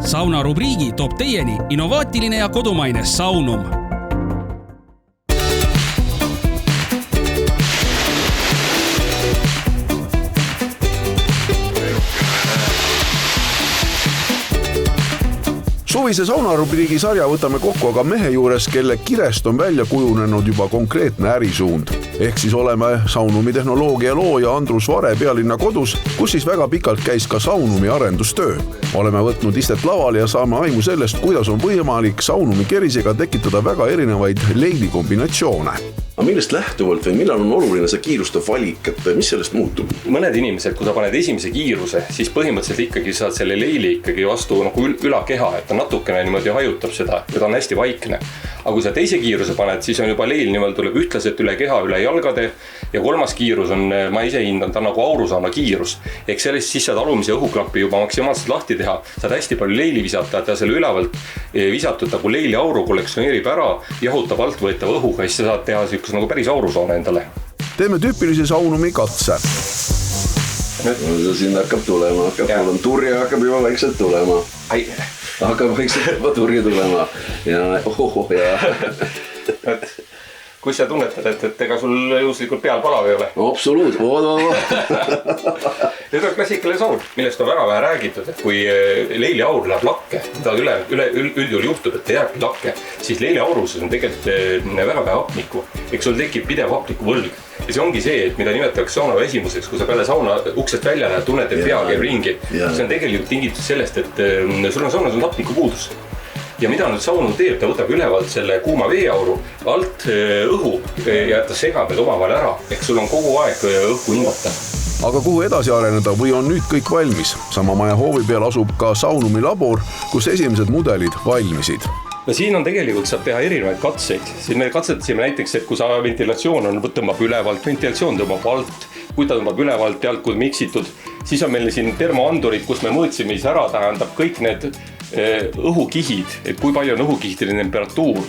Sauna rubriigi toob teieni innovaatiline ja kodumaine Saunum. Suvise saunarubriigi sarja võtame kokku aga mehe juures, kelle kirest on välja kujunenud juba konkreetne ärisuund. Ehk siis oleme Saunumi tehnoloogia looja Andrus Vare pealinna kodus, kus siis väga pikalt käis ka Saunumi arendustöö. Oleme võtnud istet lavale ja saame aimu sellest, kuidas on võimalik Saunumi kerisega tekitada väga erinevaid leili kombinatsioone. Aga millest lähtuvalt või millal on oluline see kiiruste valik, et mis sellest muutub? Mõned inimesed, kui sa paned esimese kiiruse, siis põhimõtteliselt ikkagi saad selle leili ikkagi vastu nagu ülakeha, et ta natukene niimoodi hajutab seda ja ta on hästi vaikne. Aga kui sa teise kiiruse paned, siis on juba leil niimoodi tuleb ühtlaselt üle keha, üle jalgade ja kolmas kiirus on, ma ise hindan, ta on nagu aurusauna kiirus. Ehk sellest siis saad alumise õhuklappi juba maksimaalselt lahti teha, saad hästi palju leili visata, et ta selle ülevalt visatud nagu leili auru kollektsioneerib ära, jahutab alt võetava õhuga, siis sa saad teha sihukese nagu päris aurusauna endale. Teeme tüüpilise Saunumi katse. Siin hakkab tulema, turje hakkab juba vaikselt tulema. Hakkab vaikselt juba turje tulema. Ja Kus sa tunnetad, et ega sul juhuslikult peal palav ei ole? Absoluut. Nüüd on klassikaline saun, millest on väga vähe räägitud, et kui leili aur läheb lakke, ta üldjuhul juhtub, et ta jääbki lakke, siis leili auruses on tegelikult väga vähe hapnikku, eks sul tekib pidev hapniku võlg. Ja see ongi see, et mida nimetatakse sauna vesimuseks, kui sa peale sauna uksest välja lähed, tunned, et pea käib ringi. See on tegelikult tingitud sellest, et sul on saunas hapniku puudus. Ja mida nüüd Saunum teeb, ta võtab ülevalt selle kuuma veeauru, alt õhu ja ta segab need omavahel ära. Ehk sul on kogu aeg õhku hingata. Aga kuhu edasi areneda või on nüüd kõik valmis? Sama maja hoovi peal asub ka Saunumi labor, kus esimesed mudelid valmisid. No siin on tegelikult saab teha erinevaid katseid. Siin me katsetasime näiteks, et kui sa ventilatsioon on, tõmbab ülevalt, ventilatsioon tõmbab alt, kui ta tõmbab ülevalt ja alt, kui miksitud, siis on meil siin termoandurid, kus me mõõtsime siis ära, tähendab kõik need õhukihid, et kui palju on õhukihide temperatuur,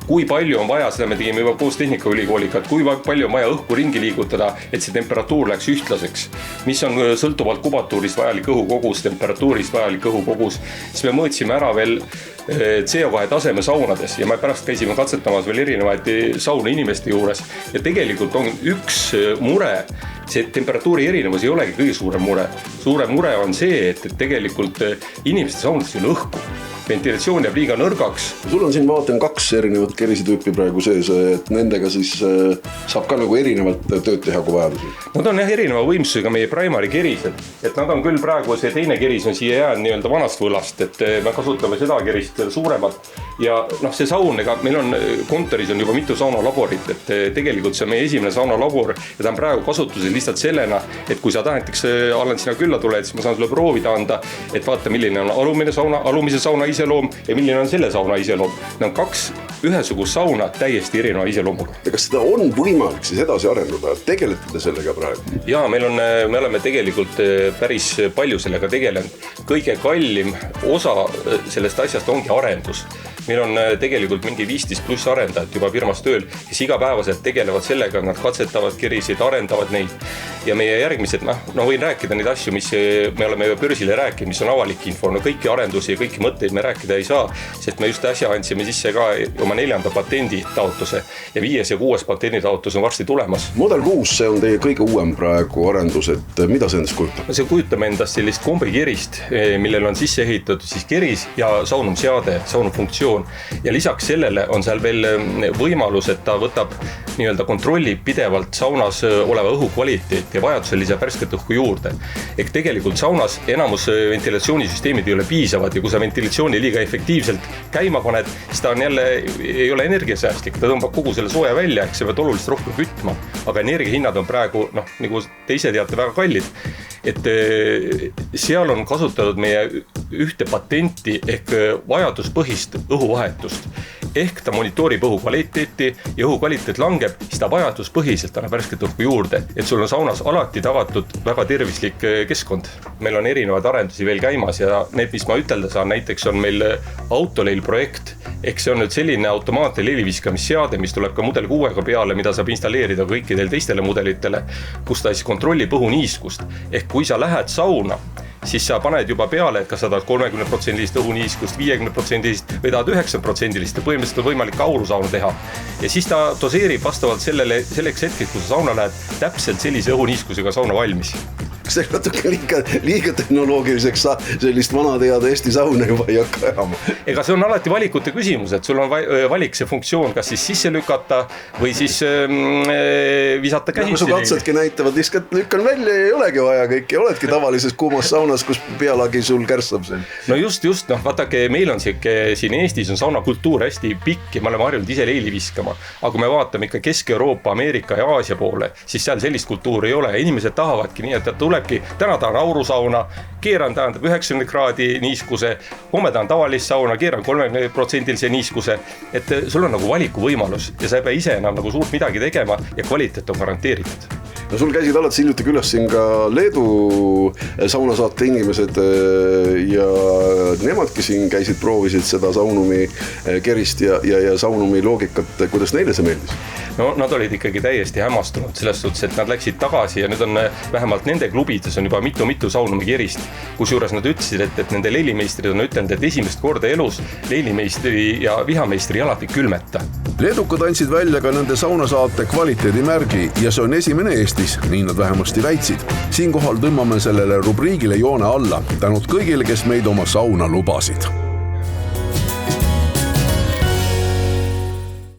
kui palju on vaja, seda me tegime juba koos Tehnikaülikooliga, et kui palju on vaja õhku ringi liigutada, et see temperatuur läheks ühtlaseks. Mis on sõltuvalt kubatuurist vajalik õhukogus, temperatuurist vajalik õhukogus, siis me mõõtsime ära veel CO2 taseme saunades ja me pärast käisime katsetamas veel erinevaid sauna inimeste juures ja tegelikult on üks mure, see temperatuuri erinevus ei olegi kõige suurem mure. Suurem mure on see, et tegelikult inimeste saunades on õhku. Ventilatsioon jääb liiga nõrgaks. Sul on siin vaatan 2 erinevat kerisitüüpi praegu sees, et nendega siis saab ka nagu erinevalt tööd teha kui vajadusel. Nad on erineva võimsusega meie primary kerised, et nad on küll praegu see teine keris on siia jäänud nii-öelda vanast võlast, et me kasutame seda kerist suuremat ja see saun, ega meil on kontoris on juba mitu saunalaborit, et tegelikult see on meie esimene saunalabor ja ta on praegu kasutusel lihtsalt sellena, et kui sa näiteks Allan sina külla tuled, siis ma saan sulle proovida anda, et vaata milline on alumise sauna iseloom ja milline on selle sauna iseloom. Need on 2 ühesugust sauna täiesti erineva iseloomuga. Ja kas seda on võimalik siis edasi arendada? Tegelete te sellega praegu? Jaa, me oleme tegelikult päris palju sellega tegelenud. Kõige kallim osa sellest asjast ongi arendus. Meil on tegelikult mingi 15+ arendajat juba firmas tööl, kes igapäevaselt tegelevad sellega, nad katsetavad kerisid, arendavad neid. Ja meie järgmised, võin rääkida neid asju, mis me oleme börsile rääkinud, mis on avalik info. No kõiki arendusi ja kõiki mõtteid me rääkida ei saa, sest me just äsja andsime sisse ka oma 4. patenditaotluse ja 5. ja 6. patenditaotlus on varsti tulemas. Model 6, see on teie kõige uuem praegu arendus, et mida see endast kujutab? See kujutame endast sellist kombikerist, millel on sisse ehitatud siis keris ja saunumseade, saunumfunktsioon. Ja lisaks sellele on seal veel võimalus, et ta võtab nii-öelda kontrollib pidevalt saunas oleva õhu kvaliteet ja vajadusel lisab värsket õhku juurde. Ehk tegelikult saunas enamus ventilatsioonisüsteemid ei ole piisavad ja kui sa ventilatsiooni liiga efektiivselt käima paned, siis ta on jälle, ei ole energiasäästlik, ta tõmbab kogu selle sooja välja, ehk see peab oluliselt rohkem kütma. Aga energiahinnad on praegu, nagu te ise teate, väga kallid. Et seal on kasutatud meie ühte patenti ehk vajaduspõhist õhuvahetust. Ehk ta monitoorib õhu kvaliteeti ja õhu kvaliteet langeb, siis ta vajaduspõhiselt annab värsket õhku juurde. Et sul on saunas alati tagatud väga tervislik keskkond. Meil on erinevad arendusi veel käimas ja need, mis ma ütelda saan, näiteks on meil autoleil projekt. Ehk see on nüüd selline automaatne leiliviskamisseade, mis tuleb ka Model 6 peale, mida saab installeerida kõikidel teistele mudelitele, kus ta siis kontrollib õhu niiskust. Ehk kui sa lähed sauna siis sa paned juba peale, et kas sa tahad 30% õhuniiskust, 50% või tahad 90% ja põhimõtteliselt on võimalik aurusauna teha. Ja siis ta doseerib vastavalt selleks hetkeks, kui sa sauna lähed, täpselt sellise õhuniiskusega sauna valmis. Kas teil natuke liiga tehnoloogiliseks sellist vanateada Eesti sauna juba ei hakka ajama? Ega see on alati valikute küsimus, et sul on valik see funktsioon, kas siis sisse lükata või siis visata käsitsi. Nagu su katsedki näitavad, lihtsalt lükkan välja ja ei olegi vaja kõike. Oledki tavalises kuumas saunas, kus pealagi sul kärssab siin. No just, vaatake, meil on siin Eestis on saunakultuur hästi pikk ja me oleme harjunud ise leili viskama. Aga kui me vaatame ikka Kesk-Euroopa, Ameerika ja Aasia poole, siis seal sellist kultuuri ei ole. Inimesed tahavadki nii, et tulebki, täna tahan aurusauna, keeran tähendab 90 kraadi niiskuse, homme tahan tavalist sauna, keeran 30% niiskuse, et sul on nagu valiku võimalus ja sa ei pea ise enam nagu suurt midagi tegema ja kvaliteet on garanteeritud. No sul käisid alati hiljuti külas siin ka Leedu saunasaate inimesed ja nemadki siin käisid, proovisid seda saunumi kerist ja saunumi loogikat, kuidas neile see meeldis? No nad olid ikkagi täiesti hämmastunud selles suhtes, et nad läksid tagasi ja nüüd on vähemalt nende klubides on juba mitu saunumi kerist, kusjuures nad ütlesid, et nende leilimeistrid on ütelnud, et esimest korda elus leilimeistri ja vihameistri jalad ei külmeta. Leedukad andsid välja ka nende saunasaate kvaliteedimärgi ja see on esimene Eestis, nii nad vähemasti väitsid. Siinkohal tõmbame sellele rubriigile joone alla. Tänud kõigile, kes meid oma sauna lubasid.